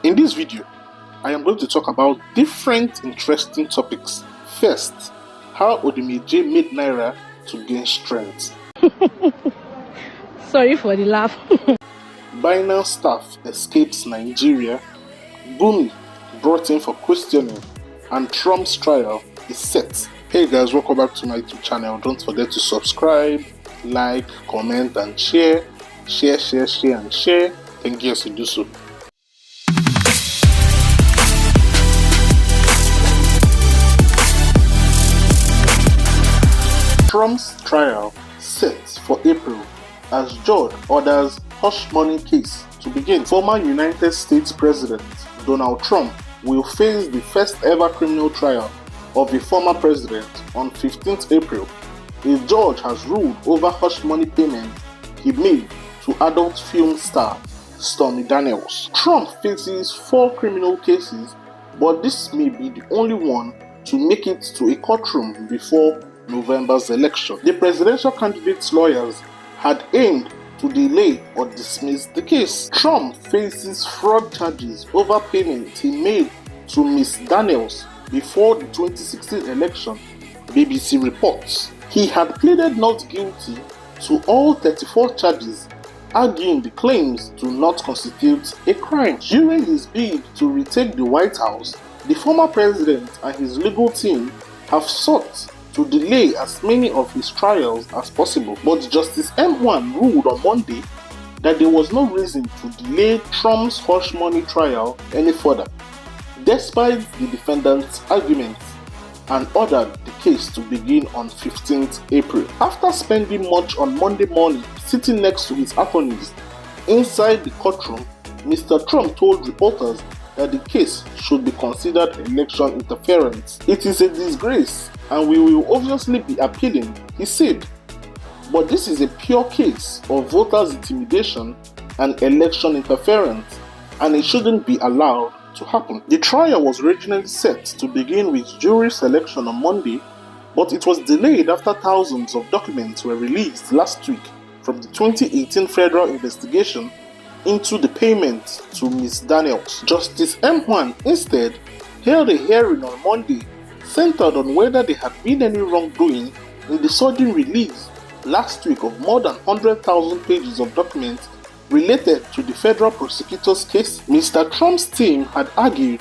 In this video, I am going to talk about different interesting topics. First, how Odumeje'S made Naira to gain strength. Sorry for the laugh. Binance staff escapes Nigeria. Gumi brought in for questioning, and Trump's trial is set. Hey guys, welcome back to my YouTube channel. Don't forget to subscribe, like, comment and share. Share and share. Thank you to do so. Trump's trial set for April as judge orders hush money case to begin. Former United States President Donald Trump will face the first ever criminal trial of a former president on 15th April. A judge has ruled over hush money payment he made to adult film star Stormy Daniels. Trump faces 4 criminal cases, but this may be the only one to make it to a courtroom before November's election. The presidential candidate's lawyers had aimed to delay or dismiss the case. Trump faces fraud charges over payments he made to Ms. Daniels before the 2016 election, BBC reports. He had pleaded not guilty to all 34 charges, arguing the claims do not constitute a crime. During his bid to retake the White House, the former president and his legal team have sought to delay as many of his trials as possible, but Justice M1 ruled on Monday that there was no reason to delay Trump's hush money trial any further, despite the defendant's arguments, and ordered the case to begin on 15th April. After spending much on Monday morning sitting next to his attorneys inside the courtroom, Mr. Trump told reporters that the case should be considered election interference. It is a disgrace and we will obviously be appealing, he said. But this is a pure case of voters' intimidation and election interference, and it shouldn't be allowed to happen. The trial was originally set to begin with jury selection on Monday, but it was delayed after thousands of documents were released last week from the 2018 federal investigation into the payment to Ms. Daniels. Justice M1 instead held a hearing on Monday centered on whether there had been any wrongdoing in the sudden release last week of more than 100,000 pages of documents related to the federal prosecutor's case. Mr. Trump's team had argued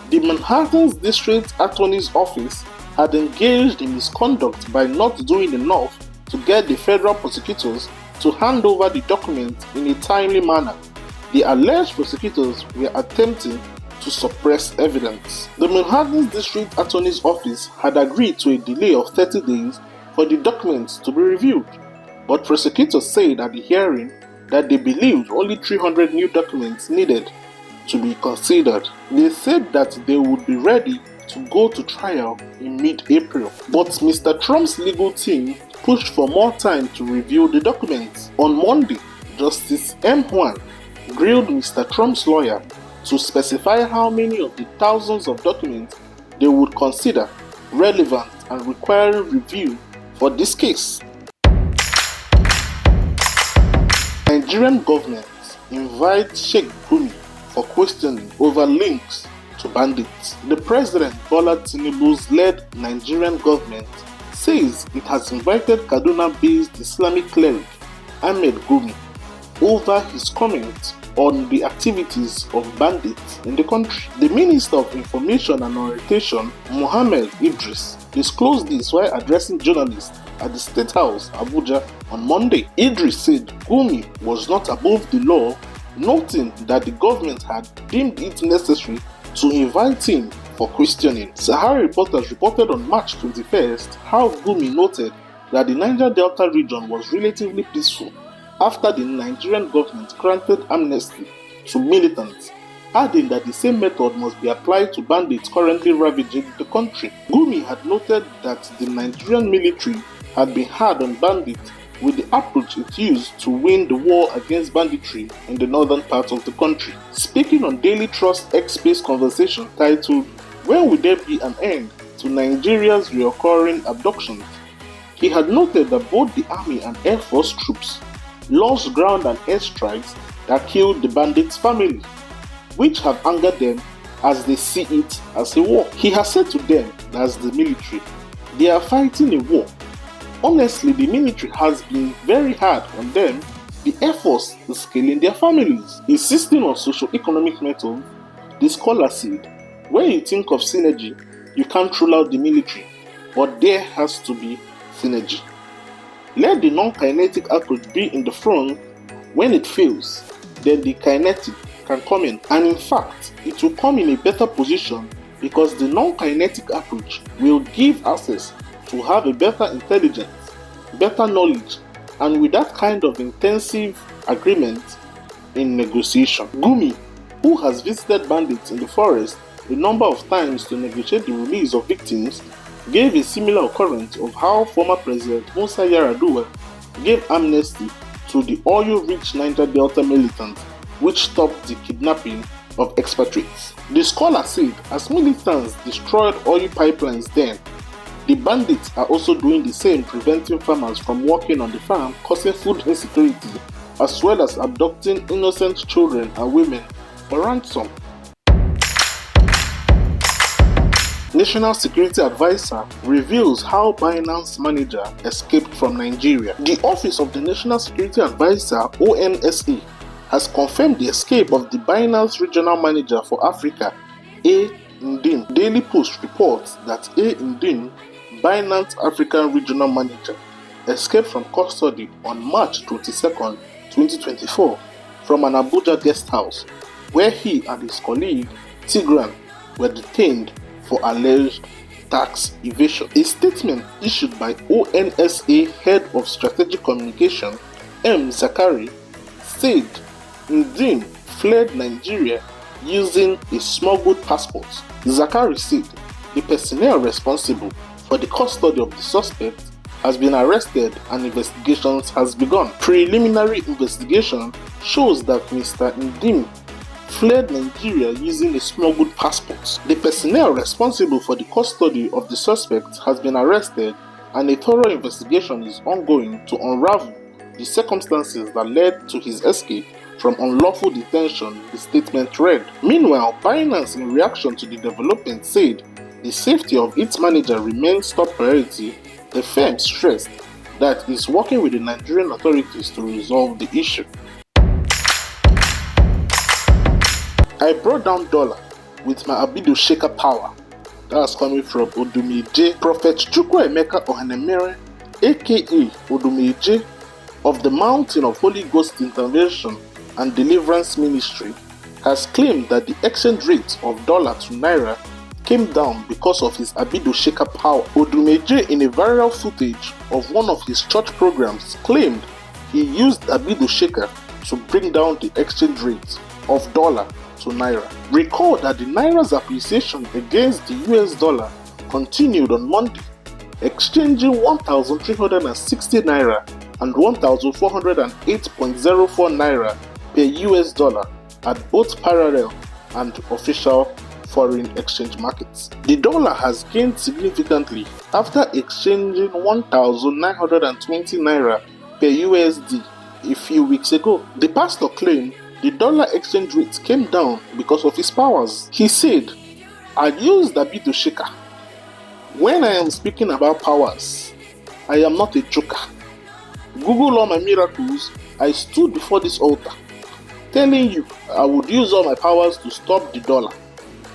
the Manhattan's district attorney's office had engaged in misconduct by not doing enough to get the federal prosecutors to hand over the documents in a timely manner. The alleged prosecutors were attempting to suppress evidence. The Manhattan District Attorney's Office had agreed to a delay of 30 days for the documents to be reviewed, but prosecutors said at the hearing that they believed only 300 new documents needed to be considered. They said that they would be ready to go to trial in mid-April, but Mr. Trump's legal team pushed for more time to review the documents. On Monday, Justice M1 grilled Mr. Trump's lawyer to specify how many of the thousands of documents they would consider relevant and requiring review for this case. Nigerian government invites Sheikh Gumi for questioning over links to bandits. The President Bola Tinubu's led Nigerian government says it has invited Kaduna-based Islamic cleric Ahmed Gumi over his comments on the activities of bandits in the country. The Minister of Information and Orientation, Mohammed Idris, disclosed this while addressing journalists at the State House, Abuja, on Monday. Idris said Gumi was not above the law, noting that the government had deemed it necessary to invite him for questioning. Sahara reporters reported on March 21st how Gumi noted that the Niger Delta region was relatively peaceful after the Nigerian government granted amnesty to militants, adding that the same method must be applied to bandits currently ravaging the country. Gumi had noted that the Nigerian military had been hard on bandits with the approach it used to win the war against banditry in the northern part of the country. Speaking on Daily Trust X-Space conversation titled "When Will There Be an End to Nigeria's Reoccurring Abductions?", he had noted that both the Army and Air Force troops launched ground and air strikes that killed the bandits' family. which have angered them as they see it as a war. He has said to them, as the military, they are fighting a war. Honestly, the military has been very hard on them. The Air Force is killing their families. Insisting on socio-economic methods, the scholar said, when you think of synergy, you can't rule out the military, but there has to be synergy. Let the non-kinetic approach be in the front. When it fails, then the kinetic can come in, and in fact, it will come in a better position because the non-kinetic approach will give access to have a better intelligence, better knowledge, and with that kind of intensive agreement in negotiation. Gumi, who has visited bandits in the forest a number of times to negotiate the release of victims, gave a similar occurrence of how former President Musa Yar'Adua gave amnesty to the oil-rich Niger Delta militants, which stopped the kidnapping of expatriates. The scholar said, as militants destroyed oil pipelines then, the bandits are also doing the same, preventing farmers from working on the farm, causing food insecurity, as well as abducting innocent children and women for ransom. National Security Advisor reveals how Binance manager escaped from Nigeria. The Office of the National Security Advisor, ONSA, has confirmed the escape of the Binance regional manager for Africa, A. Ndin. Daily Post reports that A. Ndin, Binance African regional manager, escaped from custody on March 22, 2024 from an Abuja guest house, where he and his colleague Tigran were detained for alleged tax evasion. A statement issued by ONSA Head of Strategic Communication, M. Zakari, said Ndin fled Nigeria using a smuggled passport. Zakari said the personnel responsible for the custody of the suspect has been arrested and investigations has begun. Preliminary investigation shows that Mr. Ndin fled Nigeria using a smuggled passport. The personnel responsible for the custody of the suspect has been arrested, and a thorough investigation is ongoing to unravel the circumstances that led to his escape from unlawful detention, the statement read. Meanwhile, Binance, in reaction to the development, said the safety of its manager remains top priority. The firm stressed that it's working with the Nigerian authorities to resolve the issue. I brought down dollar with my Abido Shaker power. That's coming from Odumeje'S. Prophet Chukwuemeka Ohanemere, aka Odumeje'S, of the Mountain of Holy Ghost Intervention and Deliverance Ministry, has claimed that the exchange rate of dollar to Naira came down because of his Abido Shaker power. Odumeje'S, in a viral footage of one of his church programs, claimed he used Abido Shaker to bring down the exchange rate of dollar to Naira. Recall that the Naira's appreciation against the US dollar continued on Monday, exchanging 1,360 Naira and 1,408.04 Naira per US dollar at both parallel and official foreign exchange markets. The dollar has gained significantly after exchanging 1,920 Naira per USD a few weeks ago. The pastor claimed the dollar exchange rate came down because of his powers. He said, I used Abido Shaker. When I am speaking about powers, I am not a joker. Google all my miracles. I stood before this altar telling you I would use all my powers to stop the dollar,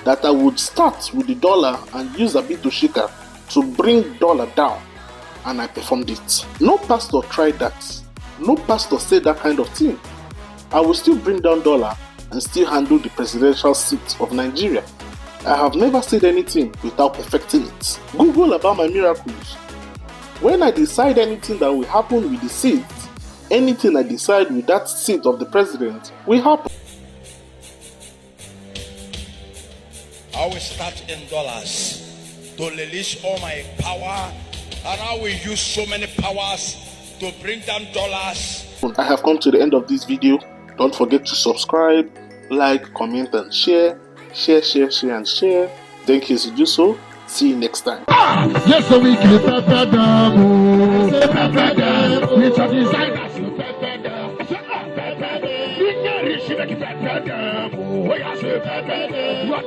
that I would start with the dollar and use Abido Shaker to bring dollar down, and I performed it. No pastor tried that. No pastor said that kind of thing. I will still bring down dollar and still handle the presidential seat of Nigeria. I have never said anything without perfecting it. Google about my miracles. When I decide anything that will happen with the seat, anything I decide with that seat of the president will happen. I will start in dollars to release all my power, and I will use so many powers to bring down dollars. I have come to the end of this video. Don't forget to subscribe, like, comment, and share. Share, and share. Thank you to do so. See you next time. Yes, so we can pepper